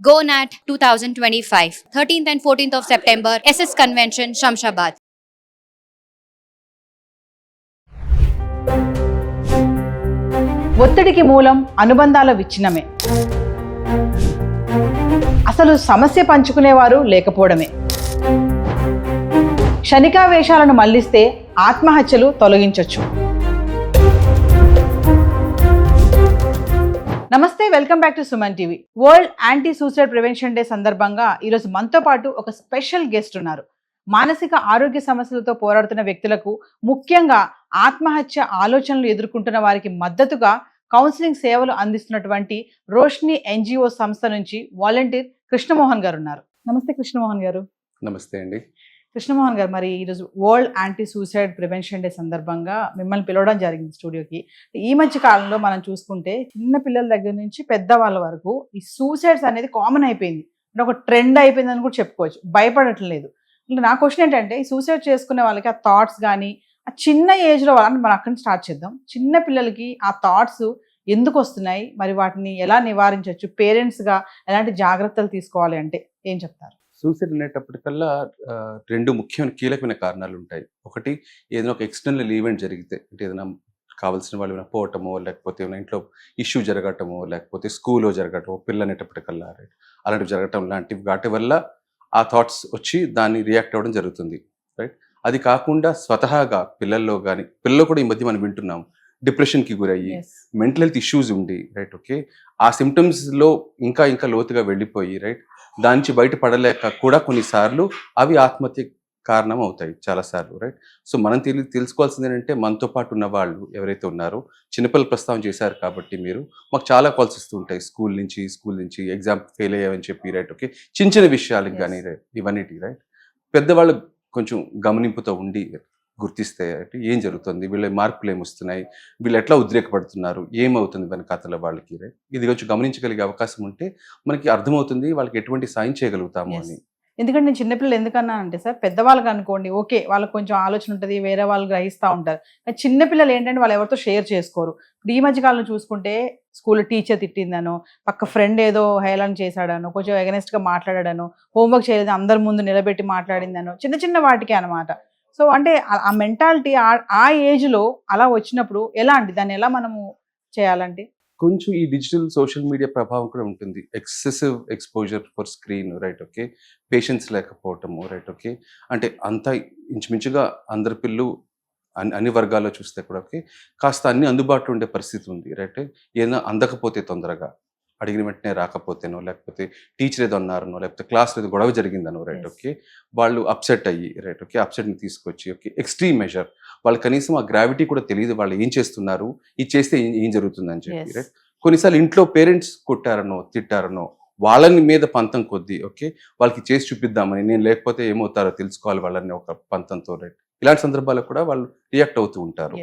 GoNat 2025, 13th and 14th of September, SS Convention, Shamshabad. ఒత్తిడికి మూలం అనుబంధాల విచ్ఛిన్నమే. అసలు సమస్య పంచుకునేవారు లేకపోవడమే. క్షణికావేశాలను మళ్లిస్తే ఆత్మహత్యలు తొలగించొచ్చు. నమస్తే, welcome back to Suman TV. World anti suicide prevention day సందర్భంగా ఈరోజు మనతో పాటు ఒక స్పెషల్ గెస్ట్ ఉన్నారు. మానసిక ఆరోగ్య సమస్యలతో పోరాడుతున్న వ్యక్తులకు, ముఖ్యంగా ఆత్మహత్య ఆలోచనలు ఎదుర్కొంటున్న వారికి మద్దతుగా కౌన్సిలింగ్ సేవలు అందిస్తున్నటువంటి రోష్ని ఎన్జిఓ సంస్థ నుంచి వాలంటీర్ కృష్ణమోహన్ గారు ఉన్నారు. నమస్తే కృష్ణమోహన్ గారు. నమస్తే అండి. కృష్ణమోహన్ గారు, మరి ఈరోజు world anti suicide prevention day సందర్భంగా మిమ్మల్ని పిలవడం జరిగింది స్టూడియోకి. ఈ మధ్య కాలంలో మనం చూసుకుంటే చిన్న పిల్లల దగ్గర నుంచి పెద్దవాళ్ళ వరకు ఈ సూసైడ్స్ అనేది కామన్ అయిపోయింది, అంటే ఒక ట్రెండ్ అయిపోయింది అని కూడా చెప్పుకోవచ్చు. భయపడట్లేదు. అంటే నా క్వశ్చన్ ఏంటంటే, ఈ సూసైడ్ చేసుకునే వాళ్ళకి ఆ థాట్స్ కానీ ఆ చిన్న ఏజ్లో వాళ్ళని మనం అక్కడి నుంచి స్టార్ట్ చేద్దాం. చిన్న పిల్లలకి ఆ థాట్స్ ఎందుకు వస్తున్నాయి, మరి వాటిని ఎలా నివారించవచ్చు, పేరెంట్స్గా ఎలాంటి జాగ్రత్తలు తీసుకోవాలి అంటే ఏం చెప్తారు? సూసైడ్ అనేటప్పటికల్లా రెండు ముఖ్యమైన కీలకమైన కారణాలు ఉంటాయి. ఒకటి, ఏదైనా ఒక ఎక్స్టర్నల్ ఈవెంట్ జరిగితే, అంటే ఏదైనా కావాల్సిన వాళ్ళు ఏమైనా పోవటమో, లేకపోతే ఏమైనా ఇంట్లో ఇష్యూ జరగటమో, లేకపోతే స్కూల్లో జరగటమో, పిల్లలు అనేటప్పటికల్లా అలాంటివి జరగటం లాంటివి, వాటి వల్ల ఆ థాట్స్ వచ్చి దాన్ని రియాక్ట్ అవ్వడం జరుగుతుంది, రైట్. అది కాకుండా స్వతహాగా పిల్లల్లో కానీ, పిల్లలు కూడా ఈ మధ్య మనం వింటున్నాం, డిప్రెషన్కి గురయ్యి, మెంటల్ హెల్త్ ఇష్యూస్ ఉండి, రైట్, ఓకే, ఆ సిమ్టమ్స్లో ఇంకా లోతుగా వెళ్ళిపోయి, రైట్, దాని నుంచి బయటపడలేక కూడా కొన్నిసార్లు అవి ఆత్మహత్య కారణం అవుతాయి చాలాసార్లు, రైట్. సో మనం తెలుసుకోవాల్సింది ఏంటంటే, మనతో పాటు ఉన్న వాళ్ళు ఎవరైతే ఉన్నారో, చిన్నపిల్లలు ప్రస్తావన చేశారు కాబట్టి మీరు, మాకు చాలా కాల్స్ ఇస్తూ ఉంటాయి స్కూల్ నుంచి ఎగ్జామ్ ఫెయిల్ అయ్యామని చెప్పి, రైట్, ఓకే, చిన్న విషయాలకు కానీ, రైట్, ఇవన్నిటి, రైట్, పెద్దవాళ్ళు కొంచెం గమనింపుతో ఉండి గుర్తిస్తే ఏం జరుగుతుంది, వీళ్ళ మార్పులు ఏమొస్తున్నాయి, వీళ్ళు ఎట్లా ఉద్రేకపడుతున్నారు, ఏమవుతుంది వెనకాతల వాళ్ళకి, రైట్, ఇది కొంచెం గమనించగలిగే అవకాశం ఉంటే మనకి అర్థమవుతుంది వాళ్ళకి ఎటువంటి సాయం చేయగలుగుతాము అని. ఎందుకంటే నేను చిన్నపిల్లలు ఎందుకన్నా అంటే సార్, పెద్దవాళ్ళకి అనుకోండి ఓకే, వాళ్ళకి కొంచెం ఆలోచన ఉంటుంది, వేరే వాళ్ళు గ్రహిస్తూ ఉంటారు. కానీ చిన్నపిల్లలు ఏంటంటే వాళ్ళు ఎవరితో షేర్ చేసుకోరు. ఇప్పుడు ఈ మధ్యకాలంలో చూసుకుంటే స్కూల్లో టీచర్ తిట్టిందనో, పక్క ఫ్రెండ్ ఏదో హేళన చేశాడనో, కొంచెం ఎగనెస్ట్గా మాట్లాడాడనో, హోంవర్క్ చేయలేదు అందరి ముందు నిలబెట్టి మాట్లాడిందనో, చిన్న వాటికే అనమాట. సో అంటే ఆ మెంటాలిటీ ఆ ఏజ్లో అలా వచ్చినప్పుడు ఎలా అండి, దాన్ని ఎలా మనము చేయాలంటే? కొంచెం ఈ డిజిటల్ సోషల్ మీడియా ప్రభావం కూడా ఉంటుంది. Excessive exposure for screen, right, okay, patience లేకపోవటము, రైట్, ఓకే, అంటే అంతా ఇంచుమించుగా అందరి పిల్లలు అన్ని వర్గాల్లో చూస్తే కూడా, ఓకే, కాస్త అన్ని అందుబాటులో ఉండే పరిస్థితి ఉంది, రైట్. ఏదైనా అందకపోతే తొందరగా అడిగిన వెంటనే రాకపోతేనో, లేకపోతే టీచర్ ఏదో అన్నారనో, లేకపోతే క్లాస్లో ఏదో గొడవ జరిగిందనో, రైట్, ఓకే, వాళ్ళు అప్సెట్ అయ్యి, రైట్, ఓకే, అప్సెట్ని తీసుకొచ్చి, ఓకే, ఎక్స్ట్రీమ్ మెజర్, వాళ్ళు కనీసం ఆ గ్రావిటీ కూడా తెలియదు, వాళ్ళు ఏం చేస్తున్నారు, ఇది చేస్తే ఏం జరుగుతుందని చెప్పి, రైట్. కొన్నిసార్లు ఇంట్లో పేరెంట్స్ కొట్టారనో తిట్టారనో, వాళ్ళని మీద పంతం కొద్దీ, ఓకే, వాళ్ళకి చేసి చూపిద్దామని, నేను లేకపోతే ఏమవుతారో తెలుసుకోవాలి వాళ్ళని ఒక పంతంతో, రైట్, ఇలాంటి సందర్భాల్లో కూడా వాళ్ళు రియాక్ట్ అవుతూ ఉంటారు.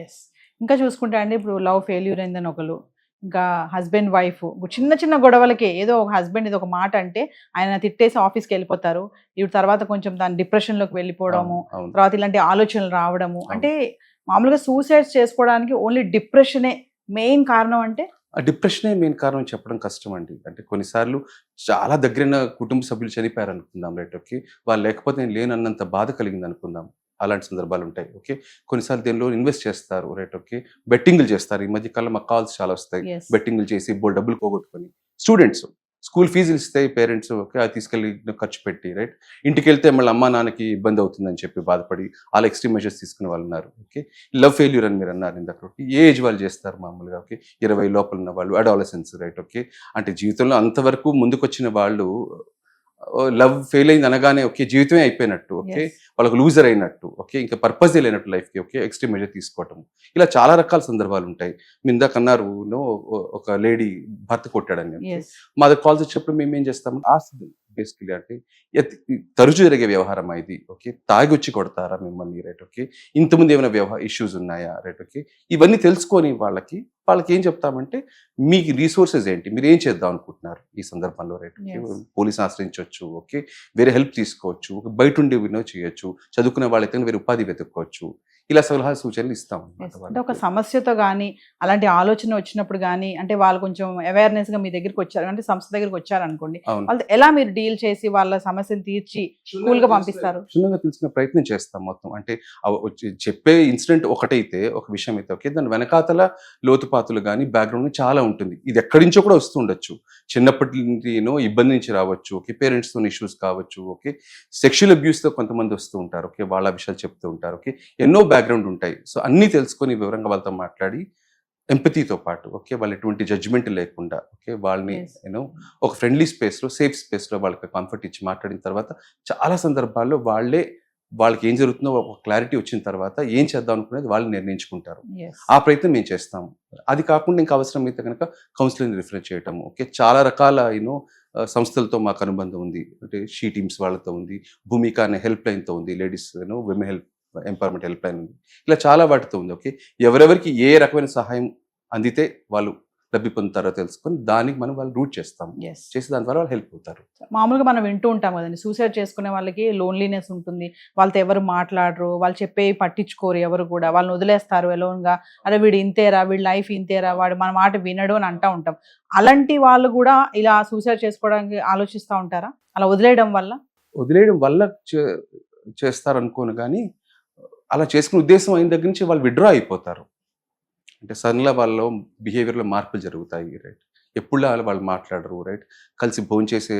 ఇంకా చూసుకుంటే అండి, ఇప్పుడు లవ్ ఫెయిల్యూర్ అయిందని ఒకరు, ఇంకా హస్బెండ్ వైఫ్ చిన్న గొడవలకే ఏదో ఒక హస్బెండ్ ఇది ఒక మాట అంటే ఆయన తిట్టేసి ఆఫీస్కి వెళ్ళిపోతారు. ఇప్పుడు తర్వాత కొంచెం దాని డిప్రెషన్లోకి వెళ్ళిపోవడము, తర్వాత ఇలాంటి ఆలోచనలు రావడము. అంటే మామూలుగా సూసైడ్స్ చేసుకోవడానికి ఓన్లీ డిప్రెషనే మెయిన్ కారణం అంటే? ఆ డిప్రెషనే మెయిన్ కారణం చెప్పడం కష్టం అండి. అంటే కొన్నిసార్లు చాలా దగ్గరైన కుటుంబ సభ్యులు చనిపోయారు అనుకుందాం, రైట్, ఓకే, వాళ్ళు లేకపోతే నేను లేనన్నంత బాధ కలిగింది అనుకుందాం, అలాంటి సందర్భాలు ఉంటాయి, ఓకే. కొన్నిసార్లు దీనిలో ఇన్వెస్ట్ చేస్తారు, రైట్, ఓకే, బెట్టింగ్లు చేస్తారు. ఈ మధ్య కాలంలో మాకు కాల్స్ చాలా వస్తాయి, బెట్టింగ్లు చేసి డబ్బులు పోగొట్టుకొని, స్టూడెంట్స్ స్కూల్ ఫీజులు ఇస్తాయి పేరెంట్స్, ఓకే, అది తీసుకెళ్ళి ఖర్చు పెట్టి, రైట్, ఇంటికి వెళ్తే మళ్ళీ అమ్మా నాన్నకి ఇబ్బంది అవుతుందని చెప్పి బాధపడి అలా ఎక్స్ట్రీమ్ మెజర్స్ తీసుకునే వాళ్ళు ఉన్నారు, ఓకే. లవ్ ఫెయిల్యూర్ అని మీరు అన్నారు ఇందాక, ఓకే, ఏ ఏజ్ వాళ్ళు చేస్తారు మామూలుగా, ఓకే, 20 లోపల ఉన్న వాళ్ళు, అడాలసెన్స్, రైట్, ఓకే, అంటే జీవితంలో అంతవరకు ముందుకొచ్చిన వాళ్ళు లవ్ ఫెయిల్ అయింది అనగానే, ఓకే, జీవితమే అయిపోయినట్టు, ఓకే, వాళ్ళకు లూజర్ అయినట్టు, ఓకే, ఇంకా పర్పస్ లేనట్టు లైఫ్కి, ఓకే, ఎక్స్ట్రీమ్ మెజర్ తీసుకోవటం, ఇలా చాలా రకాల సందర్భాలు ఉంటాయి. మీ ఇందాక అన్నారు ఒక లేడీ భర్త కొట్టాడని, మా దగ్గర కాల్స్ వచ్చినప్పుడు మేము ఏం చేస్తాము, ఆస్తి బేసికలీ అంటే తరచు జరిగే వ్యవహారం ఇది, ఓకే, తాగి వచ్చి కొడతారా మిమ్మల్ని, రైట్, ఓకే, ఇంతకుముందు ఏమైనా ఇష్యూస్ ఉన్నాయా, రైట్, ఓకే, ఇవన్నీ తెలుసుకొని వాళ్ళకి వాళ్ళకి ఏం చెప్తామంటే మీకు రీసోర్సెస్ ఏంటి, మీరు ఏం చేద్దాం అనుకుంటున్నారు ఈ సందర్భంలో, రైట్? Yes. పోలీస్ ఆశ్రయించవచ్చు, ఓకే, వేరే హెల్ప్ తీసుకోవచ్చు, బయట ఉండి వినో చేయొచ్చు, చదువుకునే వాళ్ళైతే వేరే ఉపాధి వెతుక్కోవచ్చు, ఇలా సలహా సూచనలు ఇస్తాం Yes. అన్నమాట అంటే ఒక వాళ్ళకి. సమస్యతో కానీ అలాంటి ఆలోచన వచ్చినప్పుడు కానీ అంటే వాళ్ళు కొంచెం అవేర్నెస్ గా మీ దగ్గరికి వచ్చారు అంటే సంస్థ దగ్గరికి వచ్చారనుకోండి, అవును, వాళ్ళతో ఎలా మీరు డీల్ చేసి వాళ్ళ సమస్యను తీర్చి కూల్ గా పంపిస్తారు? క్షుణ్ణంగా తెలుసుకునే ప్రయత్నం చేస్తాం మొత్తం. అంటే చెప్పే ఇన్సిడెంట్ ఒకటైతే, ఒక విషయం అయితే ఓకే, దాని వెనకాతల లోతుపాతులు కానీ బ్యాక్గ్రౌండ్ చాలా ఉంటుంది. ఇది ఎక్కడి నుంచో కూడా వస్తూ ఉండొచ్చు, చిన్నప్పటి నుండి ఇబ్బంది నుంచి రావచ్చు, ఓకే, పేరెంట్స్ తో ఇష్యూస్ కావచ్చు, ఓకే, సెక్షువల్ అబ్యూస్ తో కొంతమంది వస్తూ ఉంటారు, ఓకే, వాళ్ళ విషయాలు చెప్తూ ఉంటారు, ఓకే, ఎన్నో బ్యాక్గ్రౌండ్ ఉంటాయి. సో అన్నీ తెలుసుకొని వివరంగా వాళ్ళతో మాట్లాడి ఎంపతితో పాటు, ఓకే, వాళ్ళు ఎటువంటి జడ్జిమెంట్ లేకుండా, ఓకే, వాళ్ళని Yes. ఒక ఫ్రెండ్లీ స్పేస్లో, సేఫ్ స్పేస్లో వాళ్ళకి కంఫర్ట్ ఇచ్చి మాట్లాడిన తర్వాత చాలా సందర్భాల్లో వాళ్ళకి ఏం జరుగుతుందో ఒక క్లారిటీ వచ్చిన తర్వాత ఏం చేద్దాం అనుకునేది వాళ్ళు నిర్ణయించుకుంటారు. Yes. ఆ ప్రయత్నం మేము చేస్తాము. అది కాకుండా ఇంకా అవసరమైతే కనుక కౌన్సిలింగ్ రిఫర్ చేయటము, ఓకే, చాలా రకాల సంస్థలతో మాకు అనుబంధం ఉంది. అంటే షీ టీమ్స్ వాళ్ళతో ఉంది, భూమిక అనే హెల్ప్ లైన్తో ఉంది, ladies women help empowerment help line ఉంది, ఇలా చాలా వాటితో ఉంది. ఓకే, ఎవరెవరికి ఏ రకమైన సహాయం అందితే వాళ్ళు లబ్ధి పొందుతారో తెలుసుకొని దానికి మనం వాళ్ళు రూట్ చేస్తాం, Yes. చేసి దాని ద్వారా వాళ్ళు హెల్ప్ అవుతారు. మామూలుగా మనం వింటూ ఉంటాం కదండి, సూసైడ్ చేసుకునే వాళ్ళకి లోన్లీనెస్ ఉంటుంది, వాళ్ళతో ఎవరు మాట్లాడరు, వాళ్ళు చెప్పేవి పట్టించుకోరు, ఎవరు కూడా వాళ్ళని వదిలేస్తారు ఎలోన్గా, అరే వీడు ఇంతేరా, వీడి లైఫ్ ఇంతేరా, వాడు మన మాట వినడు అని అంటూ ఉంటాం. అలాంటి వాళ్ళు కూడా ఇలా సూసైడ్ చేసుకోవడానికి ఆలోచిస్తూ ఉంటారా, అలా వదిలేయడం వల్ల చేస్తారు అనుకోను, కానీ అలా చేసుకునే ఉద్దేశం అయిన దగ్గర నుంచి వాళ్ళు విత్డ్రా అయిపోతారు. అంటే సడన్గా వాళ్ళ బిహేవియర్లో మార్పులు జరుగుతాయి, రైట్? ఎప్పుడు వాళ్ళు మాట్లాడరు, రైట్? కలిసి భోజనం చేసే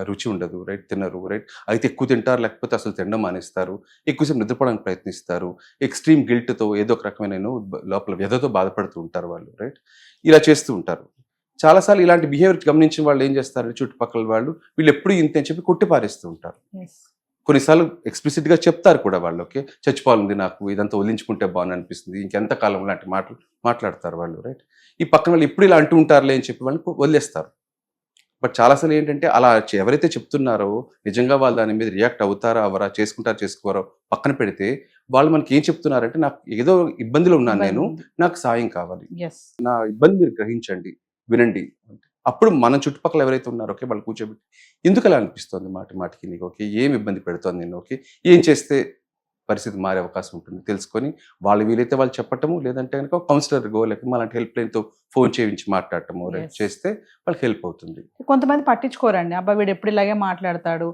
రుచి ఉండదు, రైట్? తినరు, రైట్? అయితే ఎక్కువ తింటారు, లేకపోతే అసలు తినడం మానేస్తారు, ఎక్కువసేపు నిద్రపోవడానికి ప్రయత్నిస్తారు, ఎక్స్ట్రీమ్ గిల్ట్తో ఏదో ఒక రకమైన లోపల వ్యధతో బాధపడుతూ ఉంటారు వాళ్ళు, రైట్? ఇలా చేస్తూ ఉంటారు. చాలాసార్లు ఇలాంటి బిహేవియర్ గమనించిన వాళ్ళు ఏం చేస్తారు, చుట్టుపక్కల వాళ్ళు, వీళ్ళు ఎప్పుడు ఇంతే అని చెప్పి కొట్టి పారేస్తూ ఉంటారు. కొన్నిసార్లు ఎక్స్ప్లిసిట్గా చెప్తారు కూడా వాళ్ళు, ఓకే, చచ్చిపోవాలంది నాకు, ఇదంతా వదిలించుకుంటే బాగుంది అనిపిస్తుంది, ఇంకెంత కాలం లాంటి మాటలు మాట్లాడతారు వాళ్ళు, రైట్? ఈ పక్కన వాళ్ళు ఎప్పుడు ఇలా అంటూ ఉంటారులే అని చెప్పి వాళ్ళని వదిలేస్తారు. బట్ చాలాసార్లు ఏంటంటే అలా ఎవరైతే చెప్తున్నారో నిజంగా వాళ్ళు దాని మీద రియాక్ట్ అవుతారా అవరా, చేసుకోరో పక్కన పెడితే, వాళ్ళు మనకి ఏం చెప్తున్నారంటే, నాకు ఏదో ఇబ్బందిలో ఉన్నాను నేను, నాకు సాయం కావాలి, నా ఇబ్బంది మీరు గ్రహించండి, వినండి. అప్పుడు మన చుట్టుపక్కల ఎవరైతే ఉన్నారో, ఓకే, వాళ్ళు కూర్చోబెట్టి ఎందుకు అలా అనిపిస్తుంది మాటికి నీకు, ఓకే, ఏం ఇబ్బంది పెడుతోంది నేను, ఓకే, ఏం చేస్తే పరిస్థితి మారే అవకాశం ఉంటుంది తెలుసుకొని వాళ్ళు వీలైతే వాళ్ళు చెప్పటము, లేదంటే కనుక కౌన్సిలర్గో లేకపోతే అలాంటి హెల్ప్ లైన్తో ఫోన్ చేయించి మాట్లాడటము చేస్తే వాళ్ళకి హెల్ప్ అవుతుంది. కొంతమంది పట్టించుకోరండి, అబ్బా వీడు ఎప్పుడు ఇలాగే మాట్లాడతాడు,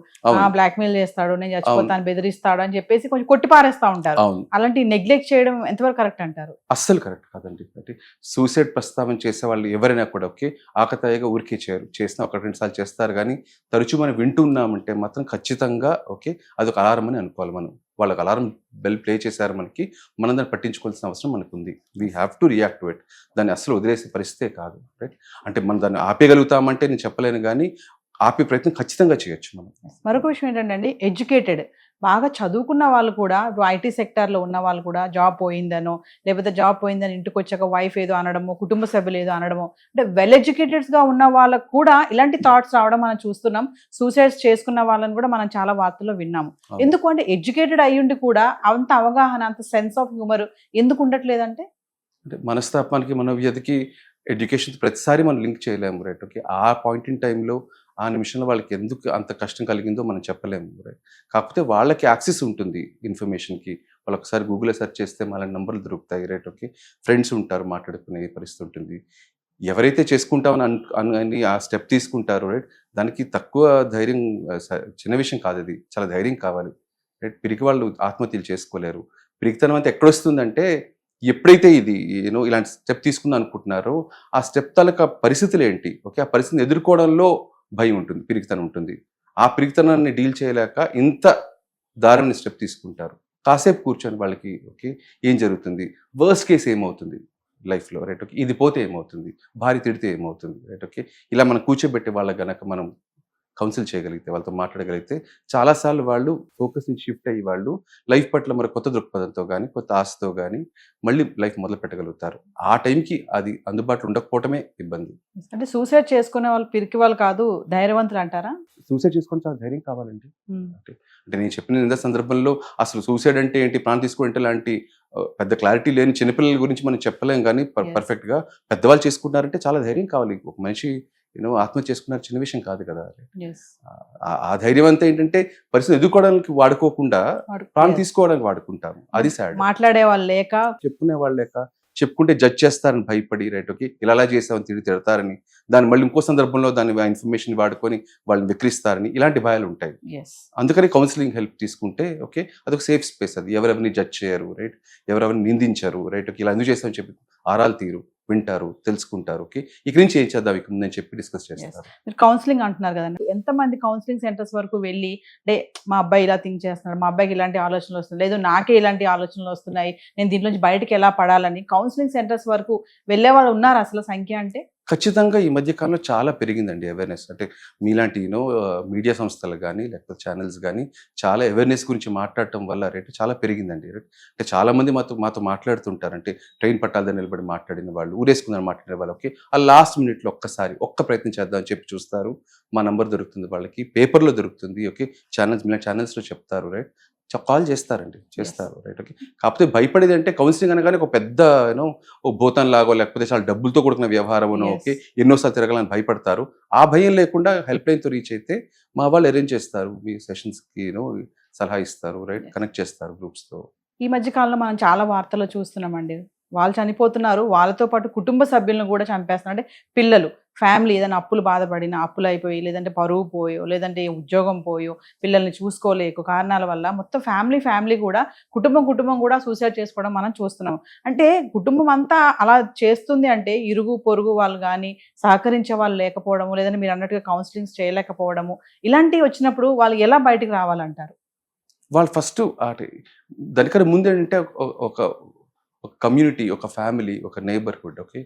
బ్లాక్మెయిల్ చేస్తాడు, నేను చచ్చిపోతాను, బెదిరిస్తాడు అని చెప్పేసి కొంచెం కొట్టి పారేస్తా ఉంటారు. అలాంటి నెగ్లెక్ట్ చేయడం ఎంతవరకు కరెక్ట్ అంటారు? అస్సలు కరెక్ట్ కాదండి. అంటే సూసైడ్ ప్రస్తావన చేసే వాళ్ళు ఎవరైనా కూడా, ఓకే, ఆకతాయిగా ఊరికే చేయరు, చేసిన ఒక 2 సార్లు చేస్తారు, కానీ తరచూ మనం వింటున్నామంటే మాత్రం ఖచ్చితంగా, ఓకే, అదొక అలారం అని అనుకోవాలి. మనం వాళ్ళకి అలారం బెల్ ప్లే చేశారు మనకి, మనం దాన్ని పట్టించుకోవాల్సిన అవసరం మనకు ఉంది. We have to react to it. దాన్ని అసలు వదిలేసే పరిస్థితే కాదు, రైట్? అంటే మనం దాన్ని ఆపేయగలుగుతామంటే నేను చెప్పలేను, కానీ ఆపే ప్రయత్నం ఖచ్చితంగా చేయొచ్చు మనం. మరొక విషయం ఏంటంటే, ఎడ్యుకేటెడ్ బాగా చదువుకున్న వాళ్ళు కూడా, ఇప్పుడు ఐటీ సెక్టార్లో ఉన్న వాళ్ళు కూడా జాబ్ పోయిందనో, లేకపోతే జాబ్ పోయిందని ఇంటికి వచ్చాక వైఫ్ ఏదో అనడమో, కుటుంబ సభ్యులు ఏదో అనడమో, అంటే వెల్ ఎడ్యుకేటెడ్స్గా ఉన్న వాళ్ళకు కూడా ఇలాంటి థాట్స్ రావడం మనం చూస్తున్నాం. సూసైడ్స్ చేసుకున్న వాళ్ళని కూడా మనం చాలా వార్తల్లో విన్నాము. ఎందుకు అంటే ఎడ్యుకేటెడ్ అయ్యుండి కూడా అంత అవగాహన, అంత సెన్స్ ఆఫ్ హ్యూమర్ ఎందుకు ఉండట్లేదంటే, అంటే మనస్తాపానికి, మనోవ్యధికి ఎడ్యుకేషన్ ప్రతిసారి మనం లింక్ చేయలేము, రైట్? ఓకే, ఆ పాయింట్ ఇన్ టైంలో ఆ నిమిషంలో వాళ్ళకి ఎందుకు అంత కష్టం కలిగిందో మనం చెప్పలేము, రైట్? కాకపోతే వాళ్ళకి యాక్సెస్ ఉంటుంది ఇన్ఫర్మేషన్కి. వాళ్ళు ఒకసారి గూగుల్లో సెర్చ్ చేస్తే మళ్ళీ నంబర్లు దొరుకుతాయి, రైట్? ఓకే, ఫ్రెండ్స్ ఉంటారు, మాట్లాడుకునే పరిస్థితి ఉంటుంది. ఎవరైతే చేసుకుంటామని అని ఆ స్టెప్ తీసుకుంటారో, రైట్, దానికి తక్కువ ధైర్యం, చిన్న విషయం కాదు, అది చాలా ధైర్యం కావాలి, రైట్? పిరికి వాళ్ళు ఆత్మహత్యలు చేసుకోలేరు. పిరికితనం అంతా ఎక్కడొస్తుందంటే, ఎప్పుడైతే ఇది ఇలాంటి స్టెప్ తీసుకుందాం అనుకుంటున్నారో ఆ స్టెప్ తాలూకా పరిస్థితులు ఏంటి, ఓకే, ఆ పరిస్థితిని ఎదుర్కోవడంలో భయం ఉంటుంది, పిరికితనం ఉంటుంది. ఆ పిరికితనాన్ని డీల్ చేయలేక ఇంత దారుణ స్టెప్ తీసుకుంటారు. కాసేపు కూర్చొని వాళ్ళకి, ఓకే, ఏం జరుగుతుంది, వర్స్ట్ కేసు ఏమవుతుంది లైఫ్లో, రైట్? ఓకే, ఇది పోతే ఏమవుతుంది, భార్య తిడితే ఏమవుతుంది, రైట్? ఓకే, ఇలా మనం కూర్చోబెట్టే వాళ్ళ గనక మనం కౌన్సిల్ చేయగలిగితే, వాళ్ళతో మాట్లాడగలిగితే, చాలాసార్లు వాళ్ళు ఫోకస్ నుంచి షిఫ్ట్ అయ్యి వాళ్ళు లైఫ్ పట్ల మరి కొత్త దృక్పథంతో కానీ, కొత్త ఆశతో కానీ మళ్ళీ లైఫ్ మొదలు పెట్టగలుగుతారు. ఆ టైంకి అది అందుబాటులో ఉండకపోవటమే ఇబ్బంది. అంటే సూసైడ్ చేసుకునే వాళ్ళు పిరికి వాళ్ళు కాదు, ధైర్యవంతులు అంటారా? సూసైడ్ చేసుకొని చాలా ధైర్యం కావాలండి. అంటే నేను చెప్పిన సందర్భంలో అసలు సూసైడ్ అంటే ఏంటి, ప్రాణం తీసుకోవడం లాంటి పెద్ద క్లారిటీ లేని చిన్నపిల్లల గురించి మనం చెప్పలేం కానీ Yes. పర్ఫెక్ట్గా పెద్దవాళ్ళు చేసుకుంటున్నారంటే చాలా ధైర్యం కావాలి. ఒక మనిషి ఆత్మహత్య చేసుకున్నారు చిన్న విషయం కాదు కదా. Yes. ఆ ధైర్యం అంతా ఏంటంటే పరిస్థితి ఎదుర్కోవడానికి వాడుకోకుండా ప్రాణం Yes. తీసుకోవడానికి వాడుకుంటాం. అది సాడ్. మాట్లాడే వాళ్ళు లేక చెప్పుకునే వాళ్ళు లేక, చెప్పుకుంటే జడ్జ్ చేస్తారని భయపడి, రైట్ ఓకే ఇలా చేసామని తిడతారని, దాన్ని మళ్ళీ ఇంకో సందర్భంలో దాని ఇన్ఫర్మేషన్ వాడుకొని వాళ్ళని విక్రిస్తారని ఇలాంటి భయాలు ఉంటాయి. yes. అందుకని కౌన్సిలింగ్ హెల్ప్ తీసుకుంటే ఓకే అదొక సేఫ్ స్పేస్. అది ఎవరెవరిని జడ్జ్ చేయరు, రైట్, ఎవరెవరిని నిందించరు, రైట్ ఓకే ఇలా ఎందుకు చేస్తామని చెప్పి ఆరాలు తీరు, వింటారు, తెలుసుకుంటారు. ఓకే ఇక్కడి నుంచి ఏం చేద్దాం ఇక్కడ నేను చెప్పి డిస్కస్ చేస్తారు. మీరు కౌన్సిలింగ్ అంటున్నారు కదండి, ఎంతమంది కౌన్సిలింగ్ సెంటర్స్ వరకు వెళ్ళి అంటే మా అబ్బాయి ఇలా థింక్ చేస్తున్నాడు, మా అబ్బాయికి ఇలాంటి ఆలోచనలు వస్తున్నాయి, లేదు నాకే ఇలాంటి ఆలోచనలు వస్తున్నాయి, నేను దీంట్లో నుంచి బయటకు ఎలా పడాలని కౌన్సిలింగ్ సెంటర్స్ వరకు వెళ్ళే వాళ్ళు ఉన్నారు అసలు సంఖ్య అంటే? ఖచ్చితంగా ఈ మధ్య కాలంలో చాలా పెరిగిందండి అవేర్నెస్. అంటే మీలాంటి మీడియా సంస్థలు కానీ లేకపోతే ఛానల్స్ కానీ చాలా అవేర్నెస్ గురించి మాట్లాడటం వల్ల రేట్ చాలా పెరిగిందండి. అంటే చాలా మంది మాతో మాట్లాడుతుంటారు. అంటే ట్రైన్ పట్టాల దగ్గర నిలబడి మాట్లాడిన వాళ్ళు, ఊరేసుకుందని మాట్లాడిన వాళ్ళు, ఓకే ఆ లాస్ట్ మినిట్లో ఒక్క ప్రయత్నం చేద్దాం అని చెప్పి చూస్తారు. మా నంబర్ దొరుకుతుంది వాళ్ళకి, పేపర్లో దొరుకుతుంది, ఓకే ఛానల్స్లో చెప్తారు, రైట్, కాల్ చేస్తారండి, చేస్తారు, రైట్ ఓకే. కాకపోతే భయపడేది అంటే కౌన్సిలింగ్ అనగానే ఒక పెద్ద ఓ భూతం లాగో లేకపోతే చాలా డబ్బులతో కూడుకున్న వ్యవహారం, ఓకే ఎన్నోసార్లు తిరగాలని భయపడతారు. ఆ భయం లేకుండా హెల్ప్ లైన్తో రీచ్ అయితే మా వాళ్ళు అరేంజ్ చేస్తారు, మీ సెషన్స్కి సలహా ఇస్తారు, రైట్, కనెక్ట్ చేస్తారు గ్రూప్స్తో. ఈ మధ్య కాలంలో మనం చాలా వార్తలు చూస్తున్నామండి, వాళ్ళు చనిపోతున్నారు, వాళ్ళతో పాటు కుటుంబ సభ్యులను కూడా చంపేస్తున్నారు. అంటే పిల్లలు, ఫ్యామిలీ ఏదైనా అప్పులు బాధపడిన, అప్పులు అయిపోయి, లేదంటే పరువు పోయో, లేదంటే ఉద్యోగం పోయో, పిల్లల్ని చూసుకోలేక కారణాల వల్ల మొత్తం ఫ్యామిలీ కూడా కుటుంబం కూడా సూసైడ్ చేసుకోవడం మనం చూస్తున్నాం. అంటే కుటుంబం అంతా అలా చేస్తుంది అంటే ఇరుగు పొరుగు వాళ్ళు కానీ సహకరించే వాళ్ళు లేకపోవడము, లేదంటే మీరు అన్నట్టుగా కౌన్సిలింగ్స్ చేయలేకపోవడము, ఇలాంటివి వచ్చినప్పుడు వాళ్ళు ఎలా బయటకు రావాలంటారు? వాళ్ళు ఫస్ట్ దానికన్నా ముందు ఏంటంటే ఒక కమ్యూనిటీ, ఒక ఫ్యామిలీ, ఒక నైబర్హుడ్, ఓకే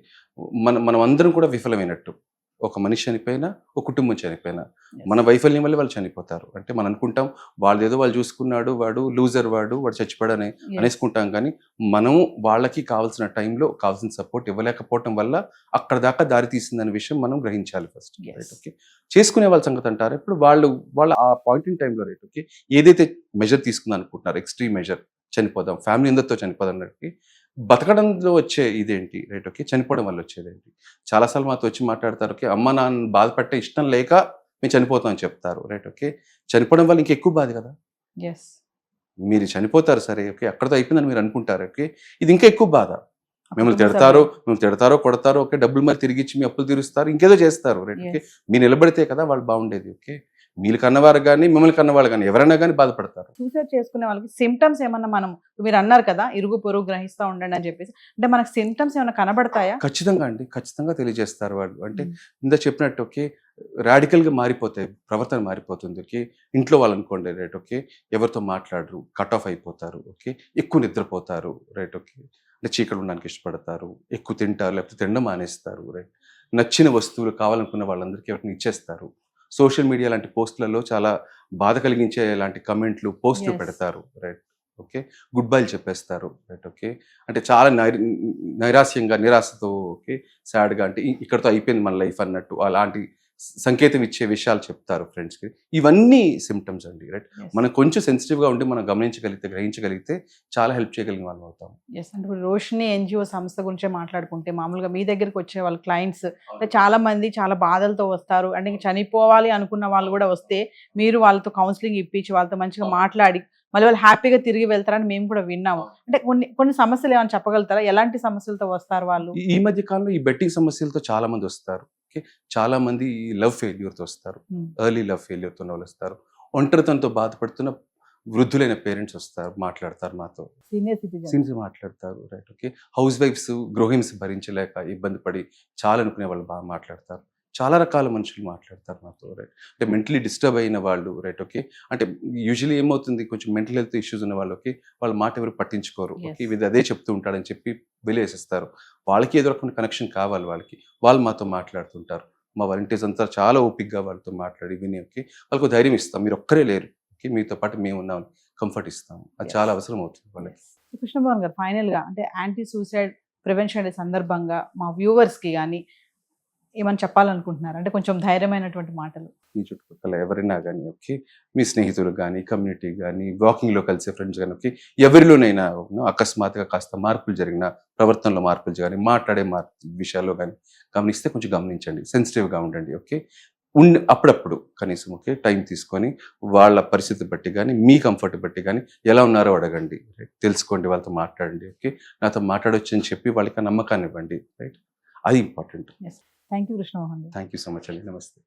మనం అందరం కూడా విఫలమైనట్టు. ఒక మనిషి చనిపోయినా, ఒక కుటుంబం చనిపోయినా, మన వైఫల్యం వల్ల వాళ్ళు చనిపోతారు. అంటే మనం అనుకుంటాం వాళ్ళు చూసుకున్నాడు, వాడు లూజర్, వాడు చచ్చిపోయాడని అనేసుకుంటాం. కానీ మనం వాళ్ళకి కావాల్సిన టైంలో కావాల్సిన సపోర్ట్ ఇవ్వలేకపోవటం వల్ల అక్కడ దాకా దారి తీసిందనే విషయం మనం గ్రహించాలి ఫస్ట్, రైట్ ఓకే. చేసుకునే వాళ్ళ సంగతి అంటారు. ఇప్పుడు వాళ్ళు ఆ పాయింట్ ఇన్ టైంలో, రైట్ ఓకే, ఏదైతే మెజర్ తీసుకుందాం అనుకుంటున్నారు, ఎక్స్ట్రీమ్ మెజర్, చనిపోదాం, ఫ్యామిలీ అందరితో చనిపోదాం అన్నట్టు, బతకడంలో వచ్చే ఇదేంటి, రైట్ ఓకే, చనిపోవడం వల్ల వచ్చేదేంటి. చాలాసార్లు మాతో వచ్చి మాట్లాడతారు, ఓకే అమ్మ నాన్న బాధపట్టే ఇష్టం లేక మేము చనిపోతాం అని చెప్తారు, రైట్ ఓకే. చనిపోవడం వల్ల ఇంకెక్కువ బాధ కదా. మీరు చనిపోతారు సరే, ఓకే అక్కడతో అయిపోయిందని మీరు అనుకుంటారు, ఓకే ఇది ఇంకా ఎక్కువ బాధ. మిమ్మల్ని తిడతారో కొడతారో, ఓకే డబ్బులు మరి తిరిగి ఇచ్చి మీ అప్పులు తీరుస్తారు, ఇంకేదో చేస్తారు, రైట్ ఓకే. మీరు నిలబడితే కదా వాళ్ళు బాగుండేది, ఓకే. మీరు కన్నవారు కానీ మిమ్మల్ని కన్నవాళ్ళు కానీ ఎవరైనా కానీ బాధపడతారు. సూసైడ్ చేసుకునే వాళ్ళకి సిమ్టమ్స్ ఏమన్నా, మనం మీరు అన్నారు కదా ఇరుగు పొరుగు గ్రహిస్తూ ఉండండి అని చెప్పేసి, అంటే మనకు సిమ్టమ్స్ ఏమైనా కనబడతాయా? ఖచ్చితంగా అండి, ఖచ్చితంగా తెలియజేస్తారు వాళ్ళు. అంటే ఇంత చెప్పినట్టు, ఓకే రాడికల్గా మారిపోతాయి, ప్రవర్తన మారిపోతుంది, ఓకే. ఇంట్లో వాళ్ళు అనుకోండి, రైట్ ఓకే, ఎవరితో మాట్లాడరు, కట్ ఆఫ్ అయిపోతారు, ఓకే, ఎక్కువ నిద్రపోతారు, రైట్ ఓకే, అంటే చీకటి ఉండడానికి ఇష్టపడతారు, ఎక్కువ తింటారు, లేకపోతే తినడం మానేస్తారు, రైట్. నచ్చిన వస్తువులు కావాలనుకున్న వాళ్ళందరికీ ఎవరిని ఇచ్చేస్తారు. సోషల్ మీడియా లాంటి పోస్టులలో చాలా బాధ కలిగించే లాంటి కమెంట్లు, పోస్టులు పెడతారు, రైట్ ఓకే. గుడ్ బైలు చెప్పేస్తారు, రైట్ ఓకే. అంటే చాలా నైరాశ్యంగా, నిరాశతో, ఓకే సాడ్గా, అంటే ఇక్కడతో అయిపోయింది మన లైఫ్ అన్నట్టు అలాంటి సంకేతం ఇచ్చే విషయాలు చెప్తారు ఫ్రెండ్స్కి. ఇవన్నీ సిమ్టమ్స్ అండి, రైట్. మనం కొంచెం సెన్సిటివ్గా ఉండి మనం గ్రహించగలిగితే చాలా హెల్ప్ చేయగలిగిన వాళ్ళం అవుతాం. అంటే ఇప్పుడు రోషిని ఎన్జిఓ సంస్థ గురించే మాట్లాడుకుంటే, మామూలుగా మీ దగ్గరికి వచ్చే వాళ్ళ క్లయింట్స్ అంటే చాలా మంది చాలా బాధలతో వస్తారు. అంటే చనిపోవాలి అనుకున్న వాళ్ళు కూడా వస్తే మీరు వాళ్ళతో కౌన్సిలింగ్ ఇప్పించి వాళ్ళతో మంచిగా మాట్లాడి మళ్ళీ వాళ్ళు హ్యాపీగా తిరిగి వెళ్తారని మేము కూడా విన్నాము. అంటే కొన్ని సమస్యలు ఏమైనా చెప్పగలుగుతారా, ఎలాంటి సమస్యలతో వస్తారు వాళ్ళు? ఈ మధ్య కాలంలో ఈ బెట్టింగ్ సమస్యలతో చాలా మంది వస్తారు, ఓకే. చాలా మంది లవ్ ఫెయిల్యూర్తో వస్తారు, ఎర్లీ లవ్ ఫెయిల్యూర్తో వాళ్ళు వస్తారు. ఒంటరితనంతో బాధపడుతున్న వృద్ధులైన పేరెంట్స్ వస్తారు, మాట్లాడతారు మాతో, సీనియర్ మాట్లాడతారు, రైట్ ఓకే. హౌస్ వైఫ్స్ గృహహింస భరించలేక ఇబ్బంది పడి చాలా అనుకునే వాళ్ళు బాగా మాట్లాడతారు. చాలా రకాల మనుషులు మాట్లాడతారు మాతో, రైట్. అంటే మెంటలీ డిస్టర్బ్ అయిన వాళ్ళు, రైట్ ఓకే. అంటే యూజువల్లీ ఏమవుతుంది, కొంచెం మెంటల్ హెల్త్ ఇష్యూస్ ఉన్న వాళ్ళకి వాళ్ళ మాట ఎవరు పట్టించుకోరు, ఓకే ఇది అదే చెప్తూ ఉంటాడని చెప్పి వెలివేసేస్తారు. వాళ్ళకి ఏదో రకమైన కనెక్షన్ కావాలి, వాళ్ళు మాతో మాట్లాడుతుంటారు. మా వాలంటీర్స్ అంతా చాలా ఓపిక్గా వాళ్ళతో మాట్లాడి విని, ఓకే వాళ్ళకు ధైర్యం ఇస్తాం, మీరు ఒక్కరే లేరు, ఓకే మీతో పాటు మేము ఉన్నాం, కంఫర్ట్ ఇస్తాము. అది చాలా అవసరం అవుతుంది వాళ్ళకి. కృష్ణభవన్ గారు, ఫైనల్గా అంటే యాంటీ సూసైడ్ ప్రివెన్షన్ డే సందర్భంగా మా వ్యూవర్స్కి కానీ ఏమైనా చెప్పాలనుకుంటున్నారు అంటే కొంచెం ధైర్యమైనటువంటి మాటలు? మీ చుట్టుపక్కల ఎవరైనా కానీ ఓకే, మీ స్నేహితులు కానీ, కమ్యూనిటీ కానీ, వాకింగ్లో కలిసే ఫ్రెండ్స్ కానీ ఓకే, ఎవరిలోనైనా అకస్మాత్తుగా కాస్త మార్పులు జరిగిన, ప్రవర్తనలో మార్పులు కానీ, మాట్లాడే విషయాల్లో కానీ గమనిస్తే కొంచెం గమనించండి, సెన్సిటివ్గా ఉండండి. ఓకే, అప్పుడప్పుడు కనీసం ఓకే టైం తీసుకొని వాళ్ళ పరిస్థితి బట్టి కానీ, మీ కంఫర్ట్ బట్టి కానీ ఎలా ఉన్నారో అడగండి, రైట్? తెలుసుకోండి, వాళ్ళతో మాట్లాడండి. ఓకే, నాతో మాట్లాడొచ్చు అని చెప్పి వాళ్ళకి ఆ నమ్మకాన్ని ఇవ్వండి, రైట్? అది ఇంపార్టెంట్. థ్యాంక్ యూ కృష్ణమోహన్ గారు. థ్యాంక్ యూ సో మచ్ అండి. నమస్తే.